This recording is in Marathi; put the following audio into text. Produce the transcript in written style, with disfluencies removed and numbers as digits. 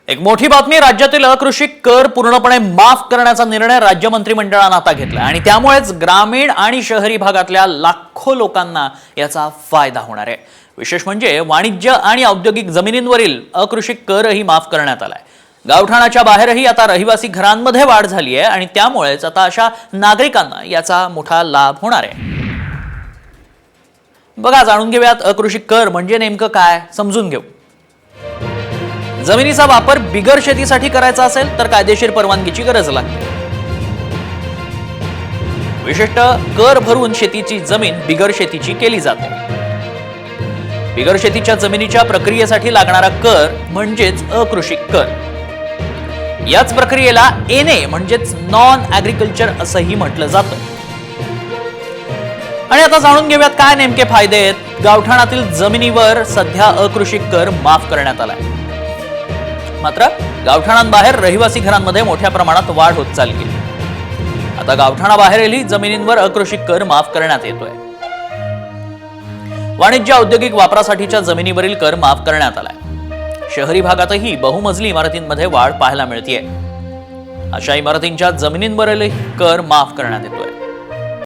एक मोठी बातमी, राज्यातील अकृषिक कर पूर्णपणे माफ करण्याचा निर्णय राज्य मंत्रिमंडळाने आता घेतला आणि त्यामुळेच ग्रामीण आणि शहरी भागातल्या लाखो लोकांना याचा फायदा होणार आहे। विशेष म्हणजे वाणिज्य आणि औद्योगिक जमिनींवरील अकृषिक करही माफ करण्यात आलाय। गावठाणाच्या बाहेरही आता रहिवासी घरांमध्ये वाढ झाली आहे आणि त्यामुळेच आता अशा नागरिकांना याचा मोठा लाभ होणार आहे। बघा, जाणून घेऊयात अकृषिक कर म्हणजे नेमकं काय, समजून घेऊ। जमिनीचा वापर बिगर शेतीसाठी करायचा असेल तर कायदेशीर परवानगीची गरज लागते। विशिष्ट कर भरून शेतीची जमीन बिगर शेतीची केली जाते। बिगर शेतीच्या जमिनीच्या प्रक्रियेसाठी लागणारा कर म्हणजेच अकृषिक कर। याच प्रक्रियेला एनए म्हणजेच नॉन ॲग्रिकल्चर असंही म्हटलं जातं। आणि आता जाणून घेऊयात काय नेमके फायदे आहेत। गावठाणातील जमिनीवर सध्या अकृषिक कर माफ करण्यात आलाय, मात्र गावठाणांबाहेर रहिवासी घरांमध्ये मोठ्या प्रमाणात वाढ होत चालली आहे। आता गावठाणाबाहेरही जमिनींवर अकृषिक कर माफ करण्यात येतोय। वाणिज्य औद्योगिक वापरासाठीच्या जमिनीवरील कर माफ करण्यात आलाय। शहरी भागातही बहुमजली इमारतींमध्ये वाढ पाहायला मिळतेय। अशा इमारतींच्या जमिनींवरील कर माफ करण्यात येतोय।